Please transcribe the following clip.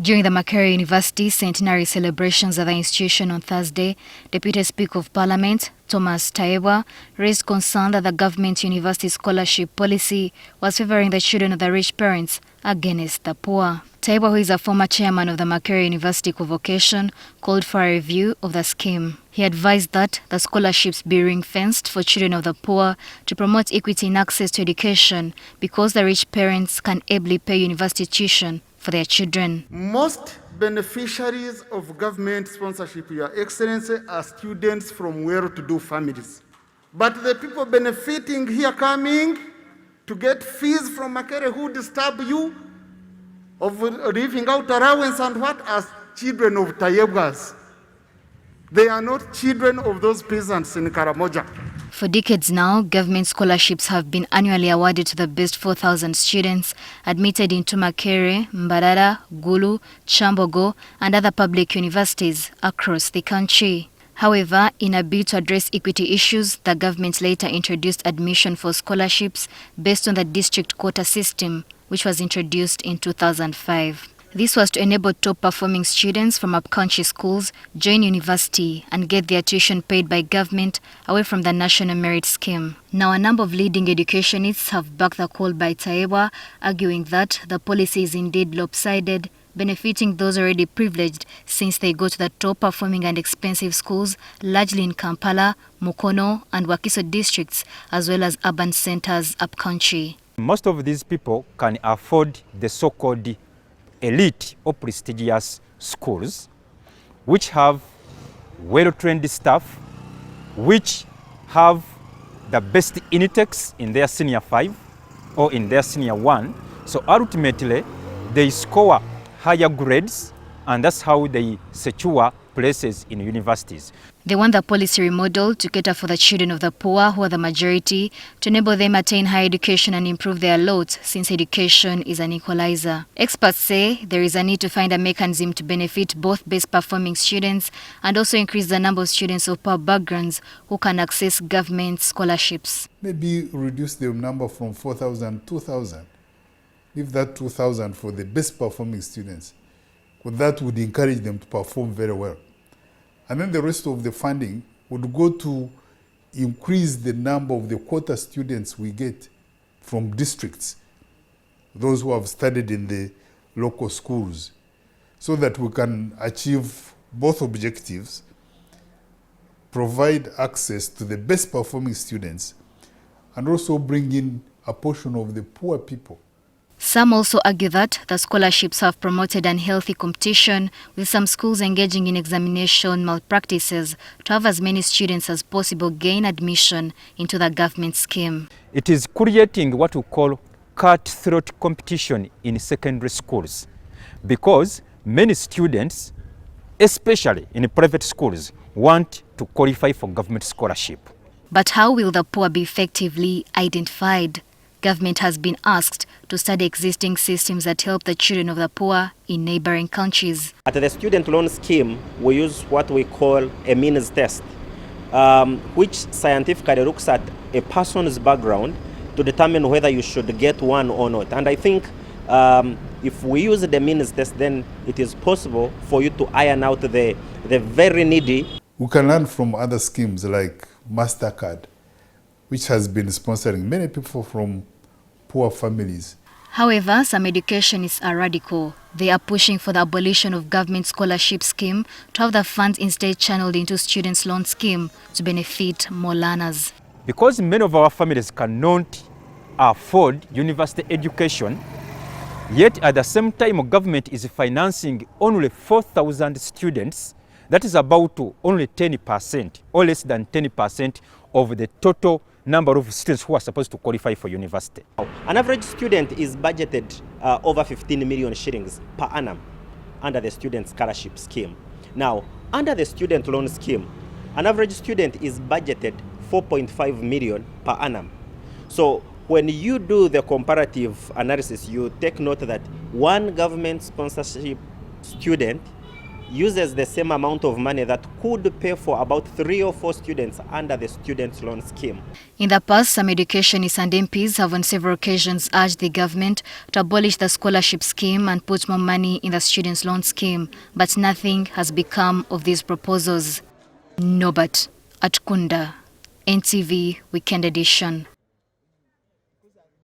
During the Makerere University centenary celebrations at the institution on Thursday, Deputy Speaker of Parliament Thomas Taiyewa raised concern that the government university scholarship policy was favouring the children of the rich parents against the poor. Taiyewa, who is a former chairman of the Makerere University Convocation, called for a review of the scheme. He advised that the scholarships be ring-fenced for children of the poor to promote equity in access to education because the rich parents can ably pay university tuition for their children. Most beneficiaries of government sponsorship, Your Excellency, are students from well-to-do families. But the people benefiting here coming to get fees from Makerere who disturb you of living out allowance and what as children of Taiyewas. They are not children of those peasants in Karamoja. For decades now, government scholarships have been annually awarded to the best 4,000 students admitted into Makerere, Mbarara, Gulu, Chambogo and other public universities across the country. However, in a bid to address equity issues, the government later introduced admission for scholarships based on the district quota system, which was introduced in 2005. This was to enable top-performing students from upcountry schools join university and get their tuition paid by government away from the National Merit Scheme. Now, a number of leading educationists have backed the call by Taiyewa, arguing that the policy is indeed lopsided, benefiting those already privileged since they go to the top-performing and expensive schools, largely in Kampala, Mukono and Wakiso districts, as well as urban centres upcountry. Most of these people can afford the so-called elite or prestigious schools, which have well-trained staff, which have the best intakes in their senior 5 or in their senior 1. So ultimately, they score higher grades, and that's how they secure places in universities. They want the policy remodeled to cater for the children of the poor, who are the majority, to enable them attain higher education and improve their lot, since education is an equalizer. Experts say there is a need to find a mechanism to benefit both best performing students and also increase the number of students of poor backgrounds who can access government scholarships. Maybe reduce the number from 4,000 to 2,000. Leave that 2,000 for the best performing students. Well, that would encourage them to perform very well. And then the rest of the funding would go to increase the number of the quota students we get from districts, those who have studied in the local schools, so that we can achieve both objectives, provide access to the best performing students, and also bring in a portion of the poor people. Some also argue that the scholarships have promoted unhealthy competition, with some schools engaging in examination malpractices to have as many students as possible gain admission into the government scheme. It is creating what we call cutthroat competition in secondary schools, because many students, especially in private schools, want to qualify for government scholarship. But how will the poor be effectively identified? Government has been asked to study existing systems that help the children of the poor in neighboring countries. At the student loan scheme, we use what we call a means test, which scientifically looks at a person's background to determine whether you should get one or not. And I think if we use the means test, then it is possible for you to iron out the very needy. We can learn from other schemes like MasterCard, which has been sponsoring many people from poor families. However, some educationists are radical. They are pushing for the abolition of government scholarship scheme to have the funds instead channeled into students' loan scheme to benefit more learners. Because many of our families cannot afford university education, yet at the same time government is financing only 4,000 students, that is about only 10% or less than 10% of the total number of students who are supposed to qualify for university. An average student is budgeted over 15 million shillings per annum under the student scholarship scheme. Now, under the student loan scheme, an average student is budgeted 4.5 million per annum. So when you do the comparative analysis, you take note that one government sponsorship student uses the same amount of money that could pay for about 3 or 4 students under the student loan scheme. In the past, some educationists and MPs have on several occasions urged the government to abolish the scholarship scheme and put more money in the students' loan scheme, but nothing has become of these proposals. Norbert Atkunda, NTV Weekend Edition.